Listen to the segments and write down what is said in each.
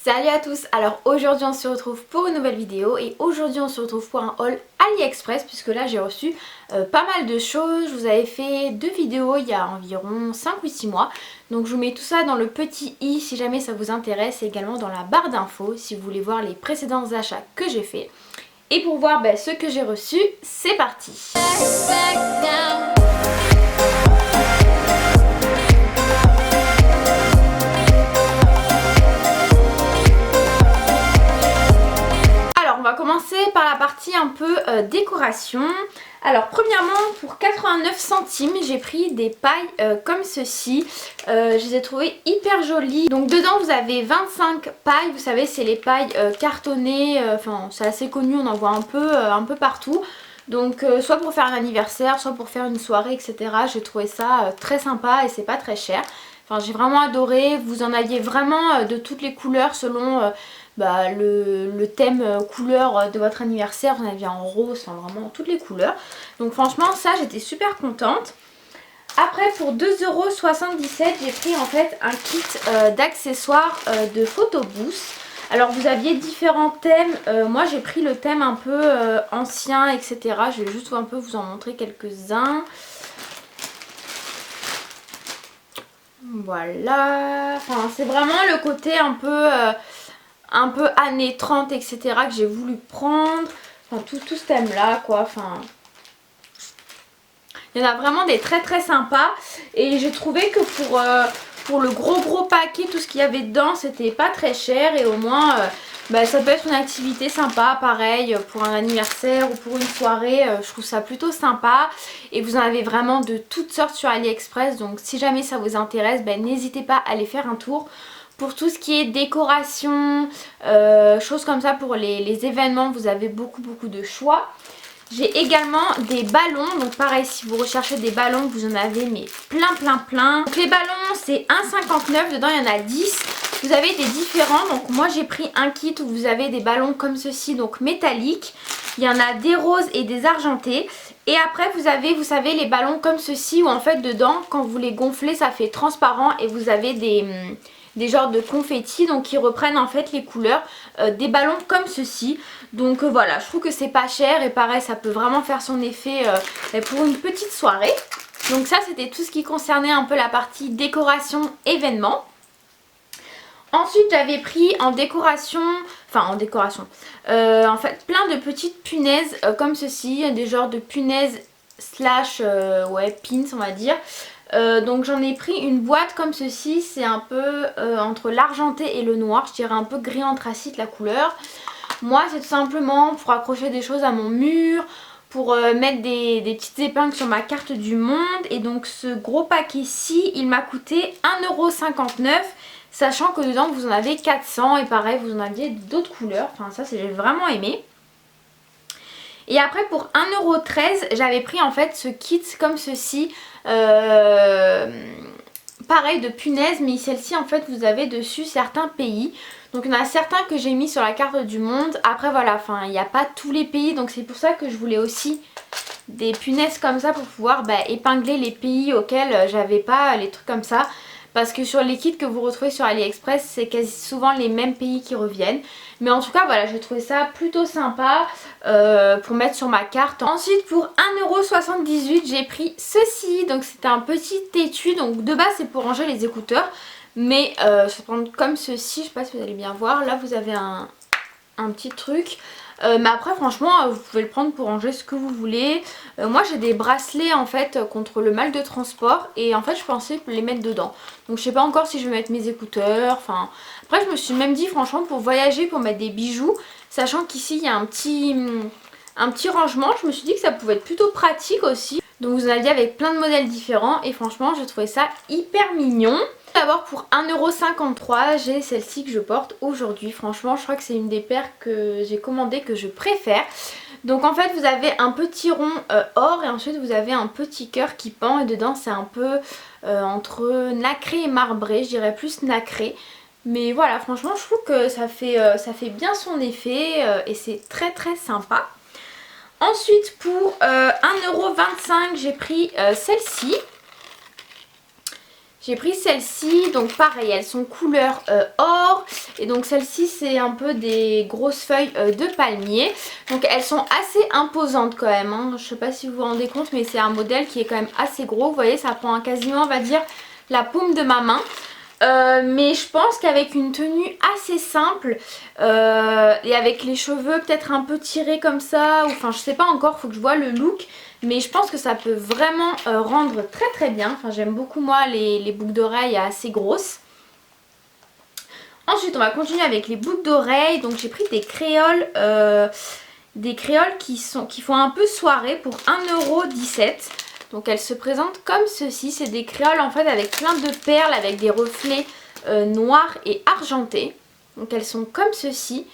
Salut à tous, alors aujourd'hui on se retrouve pour une nouvelle vidéo et aujourd'hui on se retrouve pour un haul AliExpress puisque là j'ai reçu pas mal de choses. Je vous avais fait deux vidéos il y a environ 5 ou 6 mois, donc je vous mets tout ça dans le petit i si jamais ça vous intéresse et également dans la barre d'infos si vous voulez voir les précédents achats que j'ai fait. Et pour voir ce que j'ai reçu, c'est parti. On va commencer par la partie un peu décoration. Alors premièrement, pour 89 centimes j'ai pris des pailles comme ceci. Je les ai trouvées hyper jolies. Donc dedans vous avez 25 pailles. Vous savez, c'est les pailles cartonnées, enfin c'est assez connu, on en voit un peu partout. Donc soit pour faire un anniversaire, soit pour faire une soirée, etc. J'ai trouvé ça très sympa et c'est pas très cher. Enfin j'ai vraiment adoré. Vous en aviez vraiment de toutes les couleurs selon le thème couleur de votre anniversaire. Vous en aviez en rose, enfin vraiment toutes les couleurs. Donc franchement ça j'étais super contente. Après pour 2,77 € j'ai pris en fait un kit d'accessoires de photo booth. Alors vous aviez différents thèmes, moi j'ai pris le thème un peu ancien, etc. Je vais juste un peu vous en montrer quelques-uns. Voilà, enfin c'est vraiment le côté un peu années 30, etc. que j'ai voulu prendre. Enfin tout ce thème là quoi, enfin... Il y en a vraiment des très sympas. Et j'ai trouvé que pour le gros paquet, tout ce qu'il y avait dedans, c'était pas très cher. Et au moins, ça peut être une activité sympa, pareil, pour un anniversaire ou pour une soirée. Je trouve ça plutôt sympa. Et vous en avez vraiment de toutes sortes sur AliExpress. Donc si jamais ça vous intéresse, n'hésitez pas à aller faire un tour. Pour tout ce qui est décoration, choses comme ça pour les événements, vous avez beaucoup de choix. J'ai également des ballons, donc pareil si vous recherchez des ballons vous en avez mais plein. Donc les ballons c'est 1,59 €, dedans il y en a 10. Vous avez des différents, donc moi j'ai pris un kit où vous avez des ballons comme ceci, donc métalliques. Il y en a des roses et des argentés. Et après vous avez, vous savez, les ballons comme ceci où en fait dedans quand vous les gonflez ça fait transparent et vous avez des genres de confettis donc qui reprennent en fait les couleurs des ballons comme ceci. Donc voilà, je trouve que c'est pas cher et pareil ça peut vraiment faire son effet pour une petite soirée. Donc ça c'était tout ce qui concernait un peu la partie décoration événement. Ensuite j'avais pris en décoration, en fait plein de petites punaises comme ceci, des genres de punaises slash pins on va dire. Donc j'en ai pris une boîte comme ceci, c'est un peu entre l'argenté et le noir, je dirais un peu gris anthracite la couleur. Moi c'est tout simplement pour accrocher des choses à mon mur, pour mettre des petites épingles sur ma carte du monde. Et donc ce gros paquet-ci il m'a coûté 1,59 €, sachant que dedans vous en avez 400 et pareil vous en aviez d'autres couleurs, enfin ça j'ai vraiment aimé. Et après pour 1,13 € j'avais pris en fait ce kit comme ceci, pareil de punaises, mais celle-ci en fait vous avez dessus certains pays. Donc il y en a certains que j'ai mis sur la carte du monde. Après voilà, enfin il n'y a pas tous les pays, donc c'est pour ça que je voulais aussi des punaises comme ça pour pouvoir épingler les pays auxquels j'avais pas les trucs comme ça. Parce que sur les kits que vous retrouvez sur AliExpress, c'est quasi souvent les mêmes pays qui reviennent. Mais en tout cas, voilà, j'ai trouvé ça plutôt sympa pour mettre sur ma carte. Ensuite, pour 1,78 €, j'ai pris ceci. Donc c'était un petit étui. Donc de base, c'est pour ranger les écouteurs. Mais je vais prendre comme ceci. Je sais pas si vous allez bien voir. Là, vous avez un petit truc. Mais après franchement vous pouvez le prendre pour ranger ce que vous voulez. Moi j'ai des bracelets en fait contre le mal de transport et en fait je pensais les mettre dedans. Donc je sais pas encore si je vais mettre mes écouteurs. Enfin après je me suis même dit franchement pour voyager, pour mettre des bijoux, sachant qu'ici il y a un petit rangement, je me suis dit que ça pouvait être plutôt pratique aussi. Donc vous en aviez avec plein de modèles différents et franchement j'ai trouvé ça hyper mignon. D'abord pour 1,53 €, j'ai celle-ci que je porte aujourd'hui. Franchement je crois que c'est une des paires que j'ai commandées que je préfère. Donc en fait vous avez un petit rond or et ensuite vous avez un petit cœur qui pend et dedans c'est un peu entre nacré et marbré, je dirais plus nacré. Mais voilà, franchement je trouve que ça fait bien son effet et c'est très sympa. Ensuite pour 1,25 € j'ai pris celle-ci. J'ai pris celle-ci, donc pareil, elles sont couleur or. Et donc celle-ci c'est un peu des grosses feuilles de palmier. Donc elles sont assez imposantes quand même, hein. Je sais pas si vous vous rendez compte, mais c'est un modèle qui est quand même assez gros. Vous voyez, ça prend quasiment, on va dire, la paume de ma main. Mais je pense qu'avec une tenue assez simple et avec les cheveux peut-être un peu tirés comme ça, ou enfin je sais pas encore, faut que je vois le look, mais je pense que ça peut vraiment rendre très très bien. Enfin j'aime beaucoup moi les boucles d'oreilles assez grosses. Ensuite on va continuer avec les boucles d'oreilles. Donc j'ai pris des créoles qui font un peu soirée pour 1,17 €. Donc elles se présentent comme ceci, c'est des créoles en fait avec plein de perles, avec des reflets noirs et argentés. Donc elles sont comme ceci.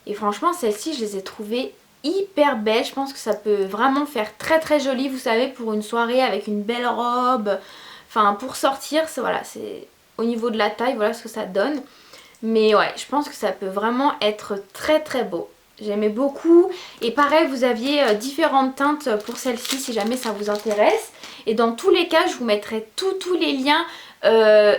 Et franchement celles-ci je les ai trouvées hyper belles. Je pense que ça peut vraiment faire très très joli, vous savez, pour une soirée avec une belle robe. Enfin pour sortir, voilà, c'est au niveau de la taille, voilà ce que ça donne. Mais ouais, je pense que ça peut vraiment être très très beau. J'aimais beaucoup. Et pareil, vous aviez différentes teintes pour celle-ci si jamais ça vous intéresse. Et dans tous les cas, je vous mettrai tous les liens,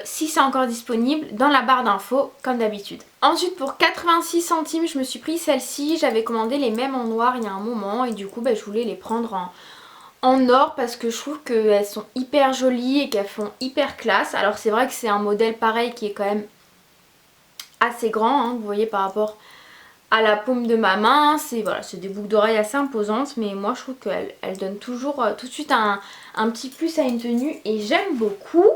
si c'est encore disponible, dans la barre d'infos comme d'habitude. Ensuite, pour 86 centimes, je me suis pris celle-ci. J'avais commandé les mêmes en noir il y a un moment. Et du coup, je voulais les prendre en or parce que je trouve qu'elles sont hyper jolies et qu'elles font hyper classe. Alors c'est vrai que c'est un modèle pareil qui est quand même assez grand, hein, vous voyez, par rapport à la paume de ma main. C'est voilà, c'est des boucles d'oreilles assez imposantes, mais moi je trouve qu'elles donnent toujours tout de suite un petit plus à une tenue et j'aime beaucoup.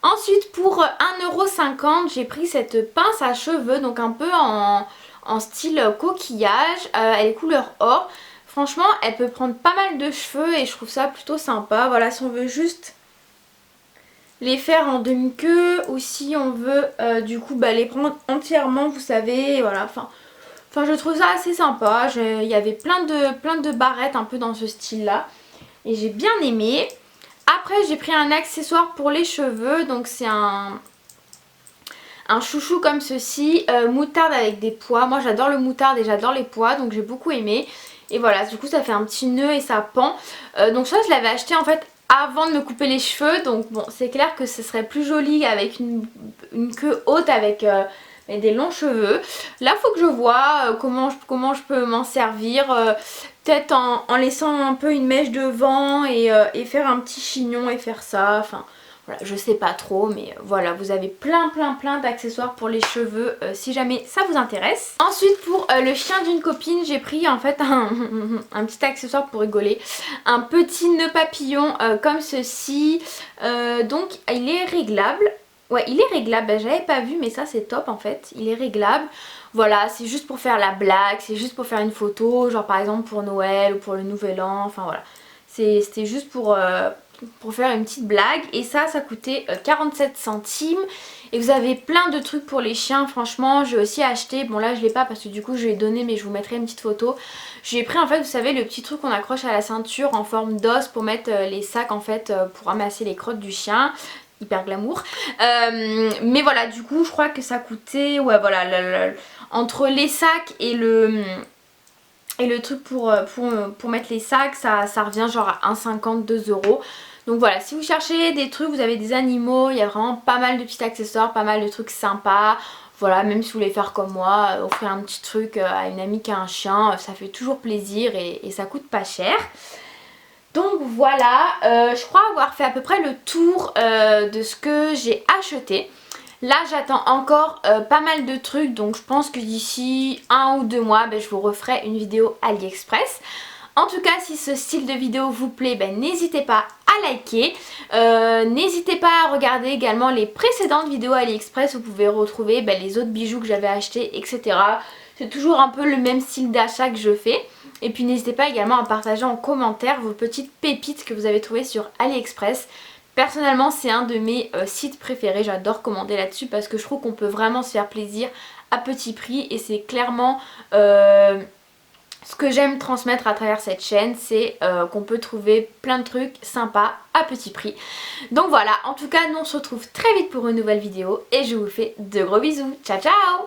Ensuite pour 1,50 €, j'ai pris cette pince à cheveux, donc un peu en style coquillage. Elle est couleur or. Franchement elle peut prendre pas mal de cheveux et je trouve ça plutôt sympa. Voilà, si on veut juste les faire en demi-queue ou si on veut du coup les prendre entièrement, vous savez, voilà, enfin je trouve ça assez sympa. Il y avait plein de barrettes un peu dans ce style là et j'ai bien aimé. Après j'ai pris un accessoire pour les cheveux, donc c'est un chouchou comme ceci, moutarde avec des pois. Moi j'adore le moutarde et j'adore les pois, donc j'ai beaucoup aimé. Et voilà, du coup ça fait un petit nœud et ça pend. Donc ça je l'avais acheté en fait avant de me couper les cheveux, donc bon c'est clair que ce serait plus joli avec une queue haute avec des longs cheveux. Là faut que je vois comment je peux m'en servir, peut-être en laissant un peu une mèche devant et faire un petit chignon et faire ça, enfin voilà, je sais pas trop, mais voilà, vous avez plein d'accessoires pour les cheveux si jamais ça vous intéresse. Ensuite pour le chien d'une copine, j'ai pris en fait un petit accessoire pour rigoler, un petit nœud papillon comme ceci. Donc il est réglable. Ouais, il est réglable, j'avais pas vu, mais ça c'est top en fait, il est réglable. Voilà, c'est juste pour faire la blague, c'est juste pour faire une photo, genre par exemple pour Noël ou pour le Nouvel An, enfin voilà. C'était juste pour faire une petite blague. Et ça coûtait 47 centimes. Et vous avez plein de trucs pour les chiens, franchement. J'ai aussi acheté, bon là je l'ai pas parce que du coup je l'ai donné, mais je vous mettrai une petite photo. J'ai pris en fait, vous savez, le petit truc qu'on accroche à la ceinture en forme d'os pour mettre les sacs en fait, pour ramasser les crottes du chien. Hyper glamour. Mais voilà, du coup je crois que ça coûtait, ouais voilà, entre les sacs et le truc pour mettre les sacs, ça revient genre à 1,50 2 €. Donc voilà, si vous cherchez des trucs, vous avez des animaux, il y a vraiment pas mal de petits accessoires, pas mal de trucs sympas. Voilà, même si vous voulez faire comme moi, offrir un petit truc à une amie qui a un chien, ça fait toujours plaisir et ça coûte pas cher. Donc voilà, je crois avoir fait à peu près le tour de ce que j'ai acheté. Là j'attends encore pas mal de trucs, donc je pense que d'ici 1 ou 2 mois je vous referai une vidéo AliExpress. En tout cas si ce style de vidéo vous plaît, n'hésitez pas à liker. N'hésitez pas à regarder également les précédentes vidéos AliExpress, vous pouvez retrouver les autres bijoux que j'avais achetés, etc. C'est toujours un peu le même style d'achat que je fais. Et puis n'hésitez pas également à partager en commentaire vos petites pépites que vous avez trouvées sur AliExpress. Personnellement c'est un de mes sites préférés, j'adore commander là-dessus parce que je trouve qu'on peut vraiment se faire plaisir à petit prix. Et c'est clairement ce que j'aime transmettre à travers cette chaîne, c'est qu'on peut trouver plein de trucs sympas à petit prix. Donc voilà, en tout cas nous on se retrouve très vite pour une nouvelle vidéo et je vous fais de gros bisous. Ciao ciao.